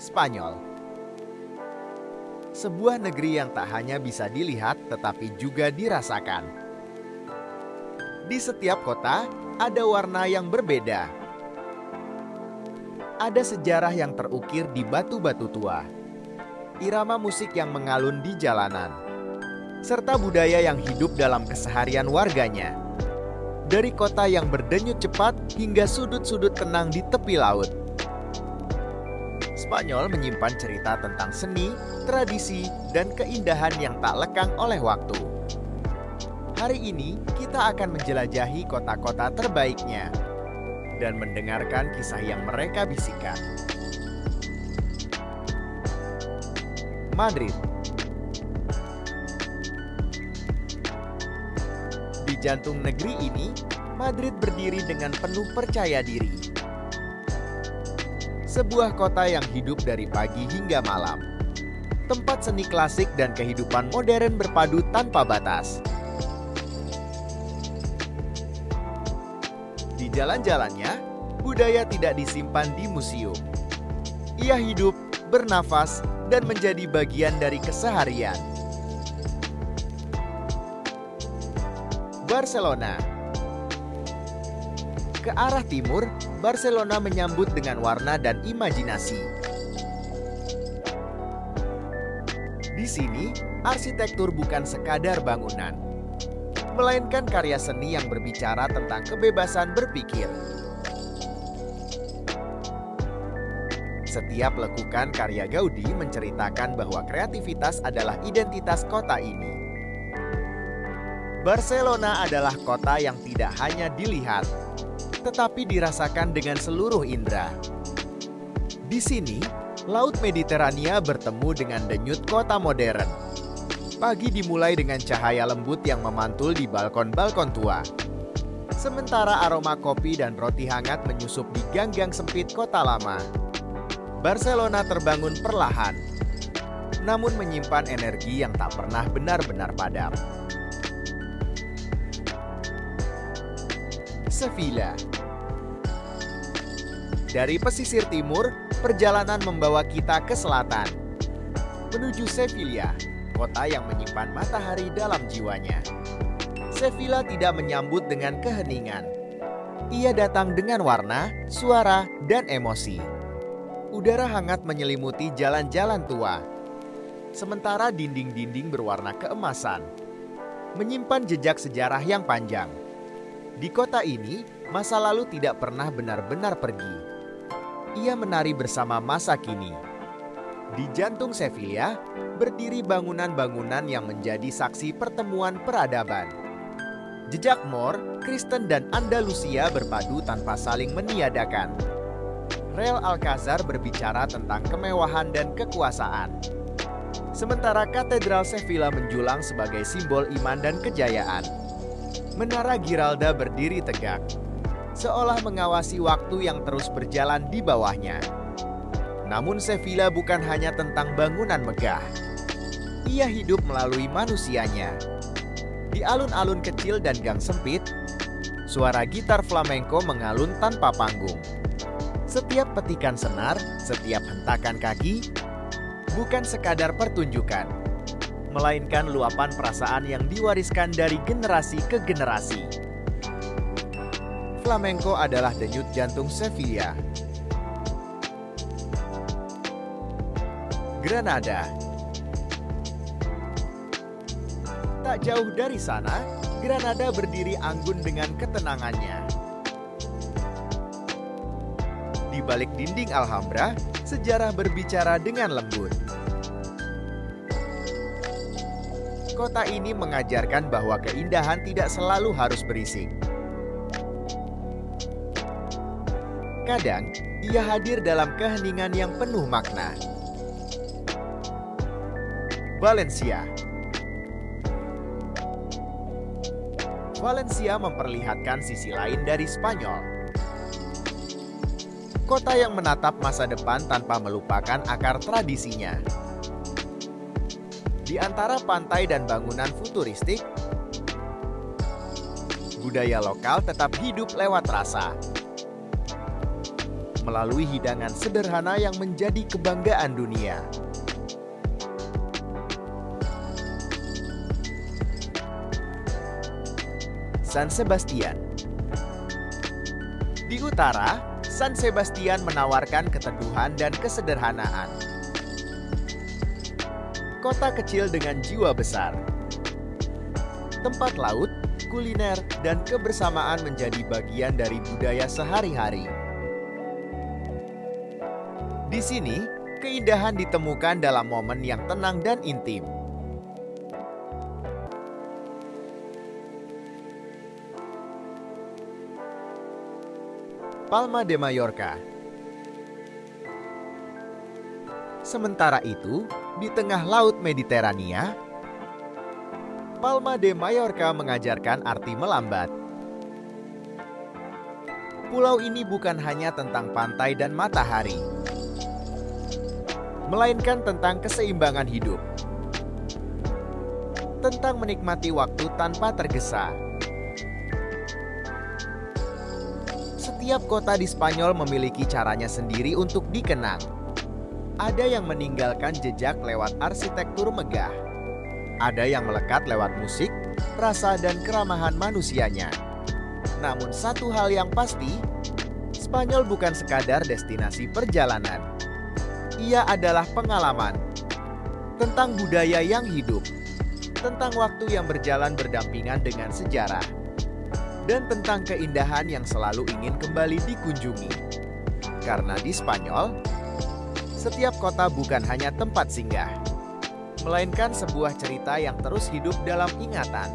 Spanyol. Sebuah negeri yang tak hanya bisa dilihat tetapi juga dirasakan. Di setiap kota ada warna yang berbeda. Ada sejarah yang terukir di batu-batu tua, irama musik yang mengalun di jalanan, serta budaya yang hidup dalam keseharian warganya. Dari kota yang berdenyut cepat hingga sudut-sudut tenang di tepi laut. Spanyol menyimpan cerita tentang seni, tradisi, dan keindahan yang tak lekang oleh waktu. Hari ini, kita akan menjelajahi kota-kota terbaiknya dan mendengarkan kisah yang mereka bisikan. Madrid. Di jantung negeri ini, Madrid berdiri dengan penuh percaya diri. Sebuah kota yang hidup dari pagi hingga malam. Tempat seni klasik dan kehidupan modern berpadu tanpa batas. Di jalan-jalannya, budaya tidak disimpan di museum. Ia hidup, bernafas, dan menjadi bagian dari keseharian. Barcelona. Ke arah timur, Barcelona menyambut dengan warna dan imajinasi. Di sini, arsitektur bukan sekadar bangunan, melainkan karya seni yang berbicara tentang kebebasan berpikir. Setiap lekukan karya Gaudi menceritakan bahwa kreativitas adalah identitas kota ini. Barcelona adalah kota yang tidak hanya dilihat, tetapi dirasakan dengan seluruh indera. Di sini, Laut Mediterania bertemu dengan denyut kota modern. Pagi dimulai dengan cahaya lembut yang memantul di balkon-balkon tua. Sementara aroma kopi dan roti hangat menyusup di gang-gang sempit kota lama. Barcelona terbangun perlahan, namun menyimpan energi yang tak pernah benar-benar padam. Sevilla. Dari pesisir timur, perjalanan membawa kita ke selatan, menuju Sevilla, kota yang menyimpan matahari dalam jiwanya. Sevilla tidak menyambut dengan keheningan. Ia datang dengan warna, suara, dan emosi. Udara hangat menyelimuti jalan-jalan tua, sementara dinding-dinding berwarna keemasan, menyimpan jejak sejarah yang panjang. Di kota ini, masa lalu tidak pernah benar-benar pergi. Ia menari bersama masa kini. Di jantung Sevilla, berdiri bangunan-bangunan yang menjadi saksi pertemuan peradaban. Jejak Moor, Kristen dan Andalusia berpadu tanpa saling meniadakan. Rel Alcázar berbicara tentang kemewahan dan kekuasaan. Sementara Katedral Sevilla menjulang sebagai simbol iman dan kejayaan. Menara Giralda berdiri tegak, seolah mengawasi waktu yang terus berjalan di bawahnya. Namun Sevilla bukan hanya tentang bangunan megah. Ia hidup melalui manusianya. Di alun-alun kecil dan gang sempit, suara gitar flamenco mengalun tanpa panggung. Setiap petikan senar, setiap hentakan kaki, bukan sekadar pertunjukan, melainkan luapan perasaan yang diwariskan dari generasi ke generasi. Flamenco adalah denyut jantung Sevilla. Granada. Tak jauh dari sana, Granada berdiri anggun dengan ketenangannya. Di balik dinding Alhambra, sejarah berbicara dengan lembut. Kota ini mengajarkan bahwa keindahan tidak selalu harus berisik. Kadang, ia hadir dalam keheningan yang penuh makna. Valencia. Valencia memperlihatkan sisi lain dari Spanyol. Kota yang menatap masa depan tanpa melupakan akar tradisinya. Di antara pantai dan bangunan futuristik, budaya lokal tetap hidup lewat rasa. melalui hidangan sederhana yang menjadi kebanggaan dunia. San Sebastian. Di utara, San Sebastian menawarkan keteduhan dan kesederhanaan. Kota kecil dengan jiwa besar. Tempat laut, kuliner, dan kebersamaan menjadi bagian dari budaya sehari-hari. Di sini, keindahan ditemukan dalam momen yang tenang dan intim. Palma de Mallorca. Sementara itu, di tengah Laut Mediterania, Palma de Mallorca mengajarkan arti melambat. Pulau ini bukan hanya tentang pantai dan matahari, melainkan tentang keseimbangan hidup, tentang menikmati waktu tanpa tergesa. Setiap kota di Spanyol memiliki caranya sendiri untuk dikenang. Ada yang meninggalkan jejak lewat arsitektur megah. Ada yang melekat lewat musik, rasa, dan keramahan manusianya. Namun satu hal yang pasti, Spanyol bukan sekadar destinasi perjalanan. Ia adalah pengalaman tentang budaya yang hidup, tentang waktu yang berjalan berdampingan dengan sejarah, dan tentang keindahan yang selalu ingin kembali dikunjungi. Karena di Spanyol, setiap kota bukan hanya tempat singgah, melainkan sebuah cerita yang terus hidup dalam ingatan.